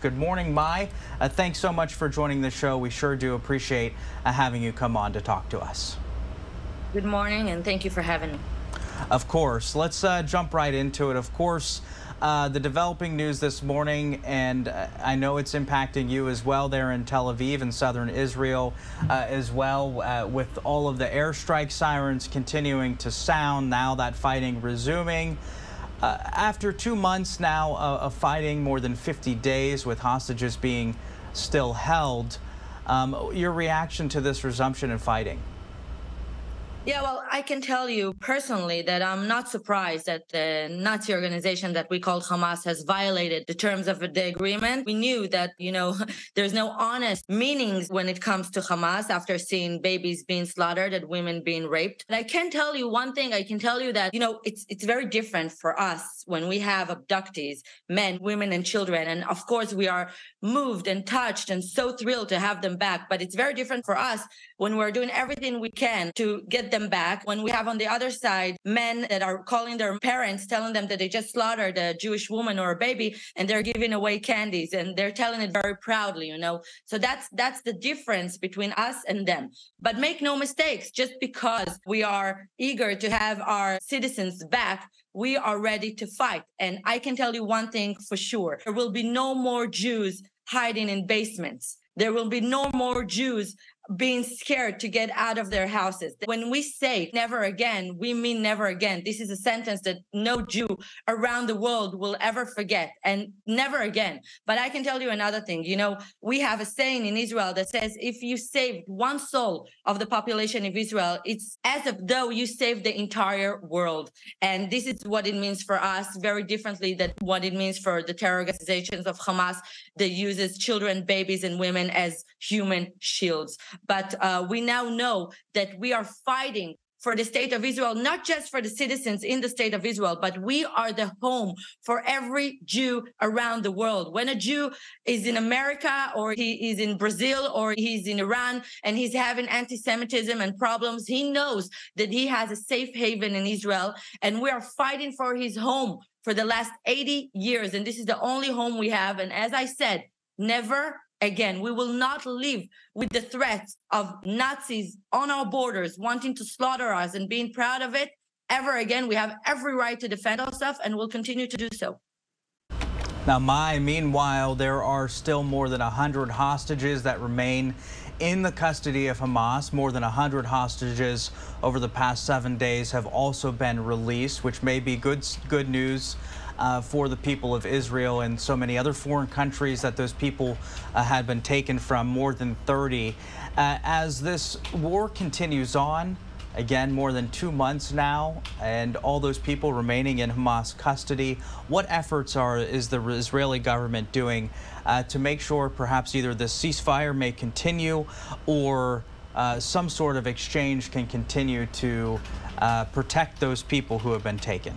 Good morning, May. Thanks so much for joining the show. We sure do appreciate having you come on to talk to us. Good morning, and thank you for having me. Of course. Let's jump right into it. Of course, the developing news this morning, and I know it's impacting you as well there in Tel Aviv in southern Israel as well, with all of the airstrike sirens continuing to sound, now that fighting resuming. After 2 months now of fighting, more than 50 days with hostages being still held, your reaction to this resumption in fighting? Yeah, well, I can tell you personally that I'm not surprised that the Nazi organization that we call Hamas has violated the terms of the agreement. We knew that, there's no honest meanings when it comes to Hamas after seeing babies being slaughtered and women being raped. And I can tell you one thing. I can tell you that, it's very different for us when we have abductees, men, women, and children. And of course, we are moved and touched and so thrilled to have them back. But it's very different for us when we're doing everything we can to get them back. When we have on the other side men that are calling their parents, telling them that they just slaughtered a Jewish woman or a baby, and they're giving away candies, and they're telling it very proudly, So that's the difference between us and them. But make no mistakes, just because we are eager to have our citizens back, we are ready to fight. And I can tell you one thing for sure. There will be no more Jews hiding in basements. There will be no more Jews being scared to get out of their houses. When we say never again, we mean never again. This is a sentence that no Jew around the world will ever forget, and never again. But I can tell you another thing. We have a saying in Israel that says, if you saved one soul of the population of Israel, it's as if though you saved the entire world. And this is what it means for us, very differently than what it means for the terror organizations of Hamas that uses children, babies, and women as human shields. But we now know that we are fighting for the state of Israel, not just for the citizens in the state of Israel, but we are the home for every Jew around the world. When a Jew is in America, or he is in Brazil, or he's in Iran, and he's having anti-Semitism and problems, he knows that he has a safe haven in Israel, and we are fighting for his home for the last 80 years, and this is the only home we have. And as I said, never again. We will not live with the threats of Nazis on our borders wanting to slaughter us and being proud of it ever again. We have every right to defend ourselves, and we'll continue to do so. Now, meanwhile, there are still more than 100 hostages that remain in the custody of Hamas. More than 100 hostages over the past 7 days have also been released, which may be good news for the people of Israel and so many other foreign countries that those people had been taken from, more than 30. As this war continues on, again, more than 2 months now, and all those people remaining in Hamas custody, what efforts is the Israeli government doing to make sure perhaps either the ceasefire may continue or some sort of exchange can continue to protect those people who have been taken?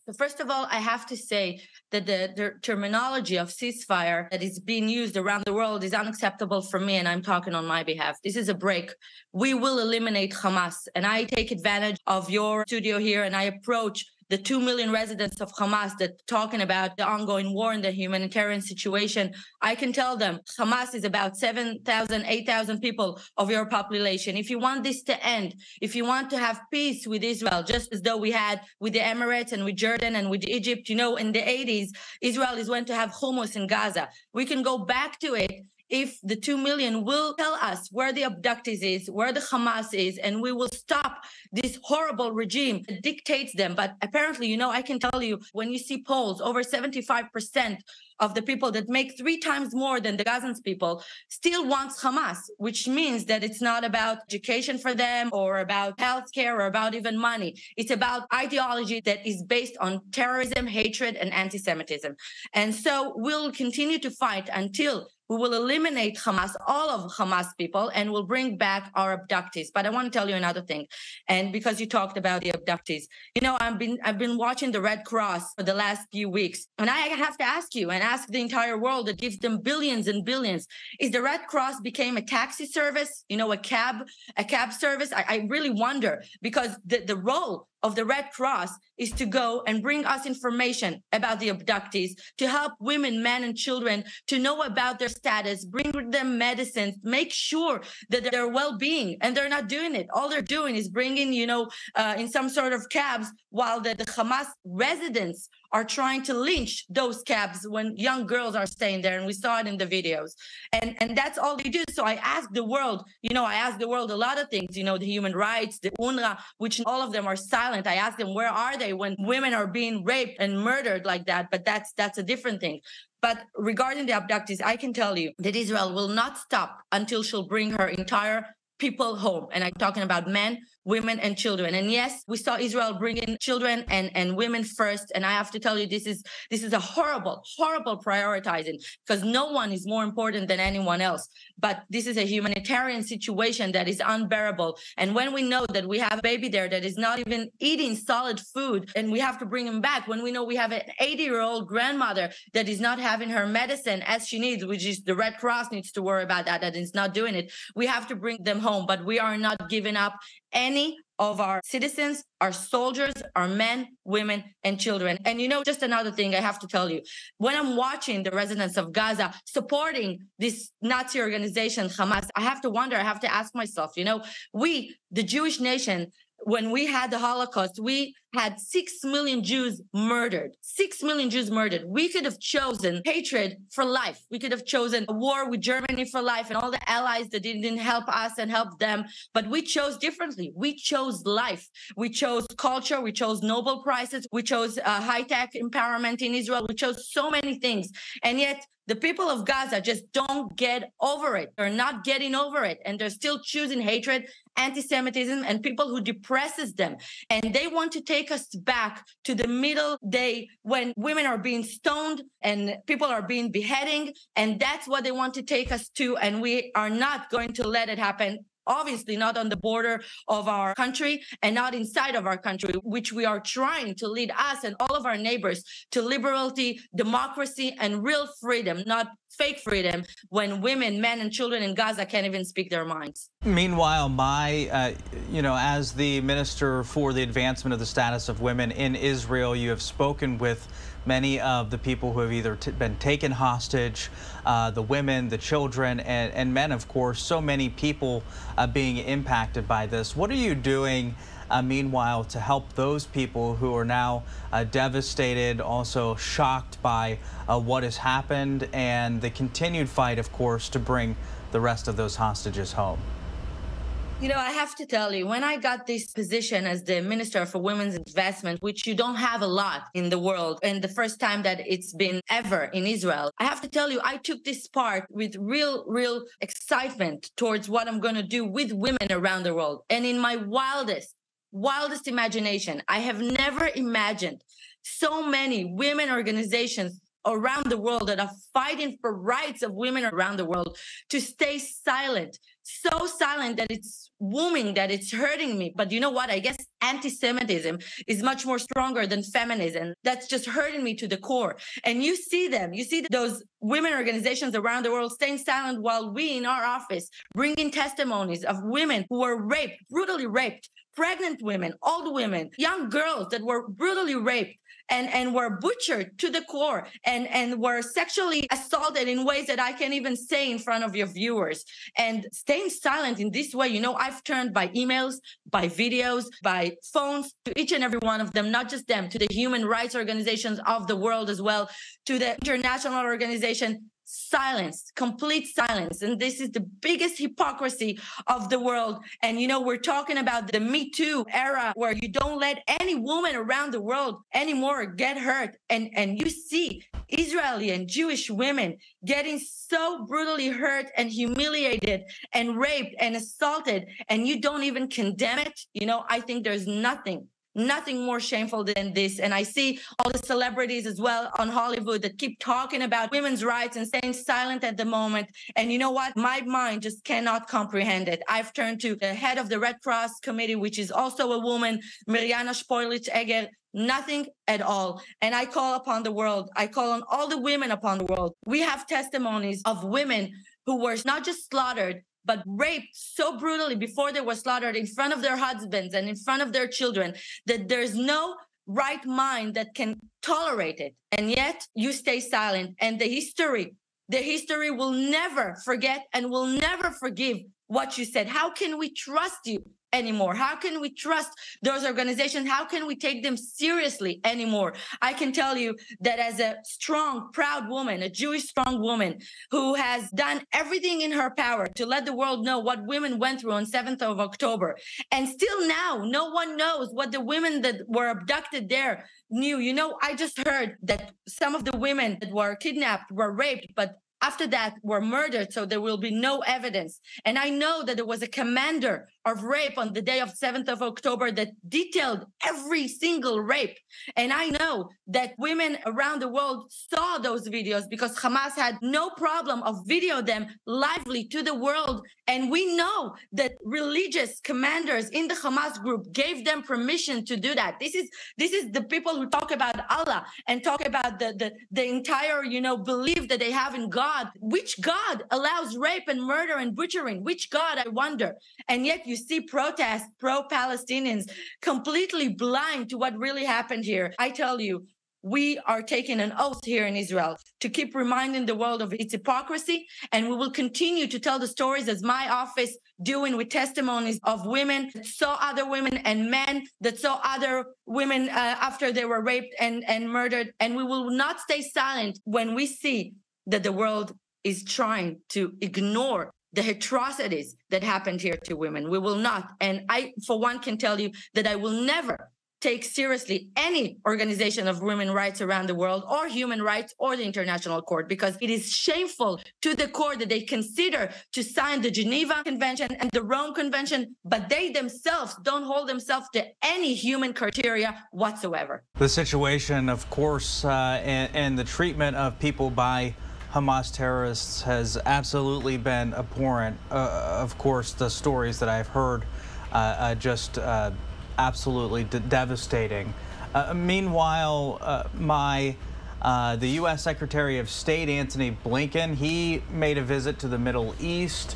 So first of all, I have to say that the terminology of ceasefire that is being used around the world is unacceptable for me, and I'm talking on my behalf. This is a break. We will eliminate Hamas, and I take advantage of your studio here, and I approach the 2 million residents of Hamas that talking about the ongoing war and the humanitarian situation. I can tell them Hamas is about 7,000, 8,000 people of your population. If you want this to end, if you want to have peace with Israel, just as though we had with the Emirates and with Jordan and with Egypt, in the 80s, Israel is going to have hummus in Gaza. We can go back to it if the 2 million will tell us where the abductees is, where the Hamas is, and we will stop this horrible regime that dictates them. But apparently, I can tell you, when you see polls, over 75% of the people that make 3 times more than the Gazans people still wants Hamas, which means that it's not about education for them or about healthcare or about even money. It's about ideology that is based on terrorism, hatred, and anti-Semitism. And so we'll continue to fight until we will eliminate Hamas, all of Hamas people, and we'll bring back our abductees. But I want to tell you another thing. And because you talked about the abductees, I've been watching the Red Cross for the last few weeks. And I have to ask you and ask the entire world that gives them billions and billions. Is the Red Cross became a taxi service, a cab service? I really wonder, because the role of the Red Cross is to go and bring us information about the abductees, to help women, men, and children to know about their status, bring them medicines, make sure that their well-being, and they're not doing it. All they're doing is bringing, in some sort of cabs, while the Hamas residents are trying to lynch those cabs when young girls are staying there, and we saw it in the videos. And that's all they do. So I asked the world, a lot of things, the human rights, the UNRWA, which all of them are silent. I asked them, where are they when women are being raped and murdered like that? But that's a different thing. But regarding the abductees, I can tell you that Israel will not stop until she'll bring her entire people home. And I'm talking about men, women, and children. And yes, we saw Israel bring in children and women first. And I have to tell you, this is a horrible, horrible prioritizing, because no one is more important than anyone else. But this is a humanitarian situation that is unbearable. And when we know that we have a baby there that is not even eating solid food, and we have to bring him back, when we know we have an 80-year-old grandmother that is not having her medicine as she needs, which is the Red Cross needs to worry about that is not doing it, we have to bring them home. But we are not giving up any of our citizens, our soldiers, our men, women, and children. And just another thing I have to tell you, when I'm watching the residents of Gaza supporting this Nazi organization, Hamas, I have to ask myself, we, the Jewish nation, when we had the Holocaust, we had 6 million Jews murdered. 6 million Jews murdered. We could have chosen hatred for life. We could have chosen a war with Germany for life and all the allies that didn't help us and help them. But we chose differently. We chose life. We chose culture. We chose Nobel Prizes. We chose high-tech empowerment in Israel. We chose so many things. And yet, the people of Gaza just don't get over it. They're not getting over it. And they're still choosing hatred, anti-Semitism, and people who depresses them. And they want to take us back to the middle day when women are being stoned and people are being beheading. And that's what they want to take us to. And we are not going to let it happen. Obviously not on the border of our country and not inside of our country, which we are trying to lead us and all of our neighbors to liberty, democracy, and real freedom, not fake freedom, when women, men, and children in Gaza can't even speak their minds. Meanwhile, as the Minister for the Advancement of the Status of Women in Israel, you have spoken with many of the people who have either been taken hostage, the women, the children, and men, of course, so many people being impacted by this. What are you doing, meanwhile, to help those people who are now devastated, also shocked by what has happened, and the continued fight, of course, to bring the rest of those hostages home? I have to tell you, when I got this position as the Minister for Women's Investment, which you don't have a lot in the world, and the first time that it's been ever in Israel, I have to tell you, I took this part with real excitement towards what I'm going to do with women around the world. And in my wildest imagination, I have never imagined so many women organizations around the world that are fighting for rights of women around the world to stay silent, so silent that it's wounding, that it's hurting me. But you know what? I guess anti-Semitism is much more stronger than feminism. That's just hurting me to the core. And you see those women organizations around the world staying silent while we in our office bringing testimonies of women who were raped, brutally raped, pregnant women, old women, young girls that were brutally raped and were butchered to the core and were sexually assaulted in ways that I can't even say in front of your viewers. And staying silent in this way, I've turned by emails, by videos, by phones to each and every one of them, not just them, to the human rights organizations of the world as well, to the international organization. Silence, complete silence. And this is the biggest hypocrisy of the world. And we're talking about the Me Too era where you don't let any woman around the world anymore get hurt. And you see Israeli and Jewish women getting so brutally hurt and humiliated and raped and assaulted, and you don't even condemn it. I think there's nothing more shameful than this. And I see all the celebrities as well on Hollywood that keep talking about women's rights and staying silent at the moment. And you know what? My mind just cannot comprehend it. I've turned to the head of the Red Cross Committee, which is also a woman, Mirjana Spoilich-Egger. Nothing at all. And I call upon the world. I call on all the women upon the world. We have testimonies of women who were not just slaughtered, but raped so brutally before they were slaughtered in front of their husbands and in front of their children, that there's no right mind that can tolerate it. And yet you stay silent. And the history will never forget and will never forgive what you said. How can we trust you anymore? How can we trust those organizations? How can we take them seriously anymore? I can tell you that as a strong, proud woman, a Jewish strong woman who has done everything in her power to let the world know what women went through on 7th of October. And still now, no one knows what the women that were abducted there knew. You know, I just heard that some of the women that were kidnapped were raped, but after that were murdered, so there will be no evidence. And I know that there was a commander of rape on the day of 7th of October that detailed every single rape. And I know that women around the world saw those videos because Hamas had no problem of video them lively to the world. And we know that religious commanders in the Hamas group gave them permission to do that. This is the people who talk about Allah and talk about the entire, belief that they have in God. Which God allows rape and murder and butchering? Which God, I wonder? And yet you see protests, pro-Palestinians, completely blind to what really happened here. I tell you, we are taking an oath here in Israel to keep reminding the world of its hypocrisy, and we will continue to tell the stories as my office doing with testimonies of women that saw other women and men that saw other women after they were raped and murdered. And we will not stay silent when we see that the world is trying to ignore the atrocities that happened here to women. We will not. And I, for one, can tell you that I will never take seriously any organization of women's rights around the world or human rights or the International Court, because it is shameful to the court that they consider to sign the Geneva Convention and the Rome Convention, but they themselves don't hold themselves to any human criteria whatsoever. The situation, of course, and the treatment of people by Hamas terrorists has absolutely been abhorrent. Of course, the stories that I've heard absolutely devastating. Meanwhile, the U.S. Secretary of State Antony Blinken, he made a visit to the Middle East.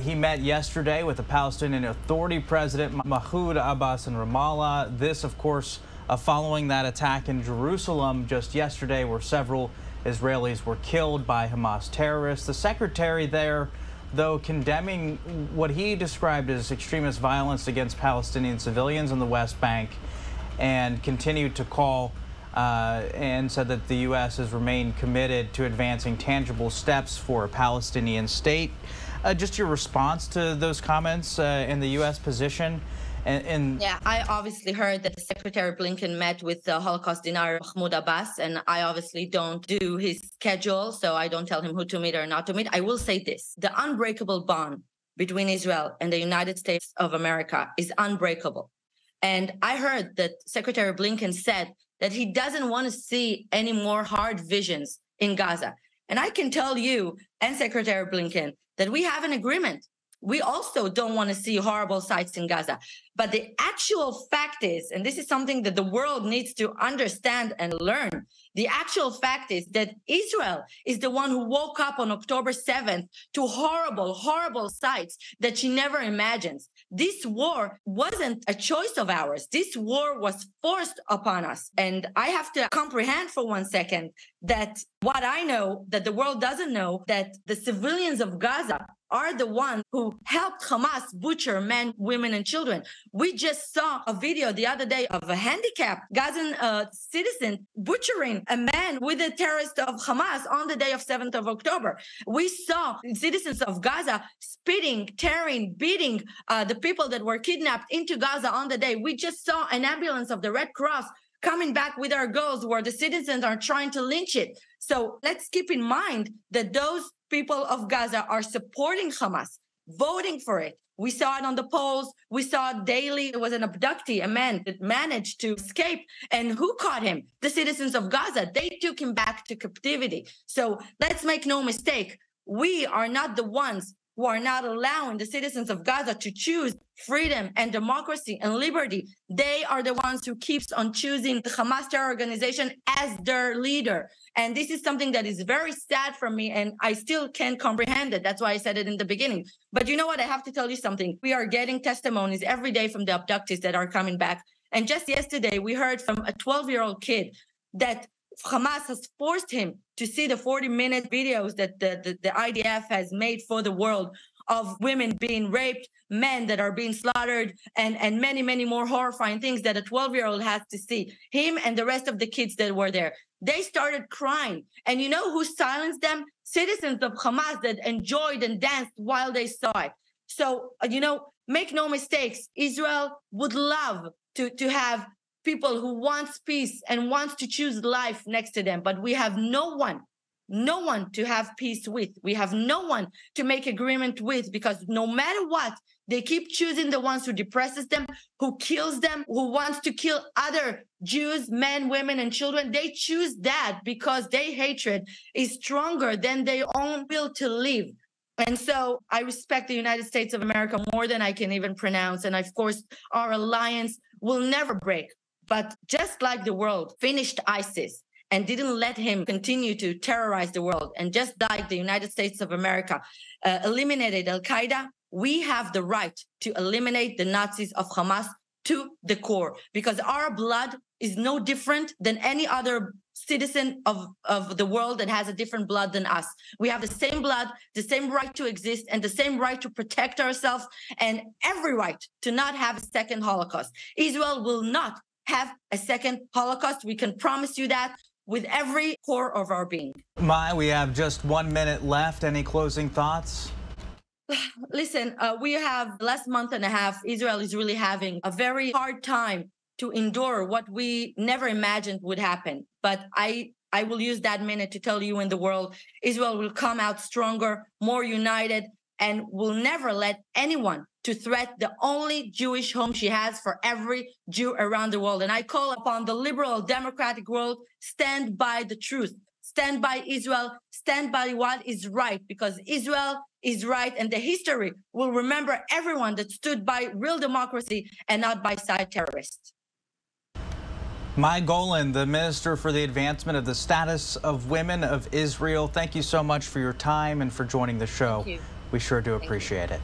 He met yesterday with the Palestinian Authority President Mahmoud Abbas in Ramallah. This, of course, following that attack in Jerusalem just yesterday, where several Israelis were killed by Hamas terrorists. The secretary there, though, condemning what he described as extremist violence against Palestinian civilians in the West Bank, and continued to call and said that the U.S. has remained committed to advancing tangible steps for a Palestinian state. Just your response to those comments and the U.S. position? Yeah, I obviously heard that Secretary Blinken met with the Holocaust denier Mahmoud Abbas, and I obviously don't do his schedule, so I don't tell him who to meet or not to meet. I will say this: the unbreakable bond between Israel and the United States of America is unbreakable. And I heard that Secretary Blinken said that he doesn't want to see any more hard visions in Gaza. And I can tell you and Secretary Blinken that we have an agreement. We also don't want to see horrible sights in Gaza. But the actual fact is, and this is something that the world needs to understand and learn, the actual fact is that Israel is the one who woke up on October 7th to horrible, horrible sights that she never imagines. This war wasn't a choice of ours. This war was forced upon us. And I have to comprehend for 1 second that what I know, that the world doesn't know, that the civilians of Gaza are the ones who helped Hamas butcher men, women, and children. We just saw a video the other day of a handicapped Gazan citizen butchering a man with a terrorist of Hamas on the day of 7th of October. We saw citizens of Gaza spitting, tearing, beating the people that were kidnapped into Gaza on the day. We just saw an ambulance of the Red Cross coming back with our girls where the citizens are trying to lynch it. So let's keep in mind that those people of Gaza are supporting Hamas, voting for it. We saw it on the polls. We saw it daily. There was an abductee, a man that managed to escape. And who caught him? The citizens of Gaza. They took him back to captivity. So let's make no mistake. We are not the ones who are not allowing the citizens of Gaza to choose freedom and democracy and liberty, they are the ones who keeps on choosing the Hamas terror organization as their leader. And this is something that is very sad for me, and I still can't comprehend it. That's why I said it in the beginning. But you know what? I have to tell you something. We are getting testimonies every day from the abductees that are coming back. And just yesterday, we heard from a 12-year-old kid that Hamas has forced him to see the 40-minute videos that the IDF has made for the world of women being raped, men that are being slaughtered, and many, many more horrifying things that a 12-year-old has to see. Him and the rest of the kids that were there. They started crying. And you know who silenced them? Citizens of Hamas that enjoyed and danced while they saw it. So, make no mistakes. Israel would love to have people who wants peace and wants to choose life next to them. But we have no one to have peace with. We have no one to make agreement with, because no matter what, they keep choosing the ones who depresses them, who kills them, who wants to kill other Jews, men, women, and children. They choose that because their hatred is stronger than their own will to live. And so I respect the United States of America more than I can even pronounce. And of course, our alliance will never break. But just like the world finished ISIS and didn't let him continue to terrorize the world, and just like the United States of America eliminated Al-Qaeda, we have the right to eliminate the Nazis of Hamas to the core, because our blood is no different than any other citizen of the world that has a different blood than us. We have the same blood, the same right to exist, and the same right to protect ourselves, and every right to not have a second Holocaust. Israel will not have a second Holocaust. We can promise you that with every core of our being. May, we have just 1 minute left. Any closing thoughts? Listen, we have last month and a half, Israel is really having a very hard time to endure what we never imagined would happen. But I will use that minute to tell you in the world, Israel will come out stronger, more united, and will never let anyone to threat the only Jewish home she has for every Jew around the world. And I call upon the liberal democratic world, stand by the truth, stand by Israel, stand by what is right, because Israel is right, and the history will remember everyone that stood by real democracy and not by side terrorists. May Golan, the Minister for the Advancement of the Status of Women of Israel, thank you so much for your time and for joining the show. Thank you. We sure do appreciate it.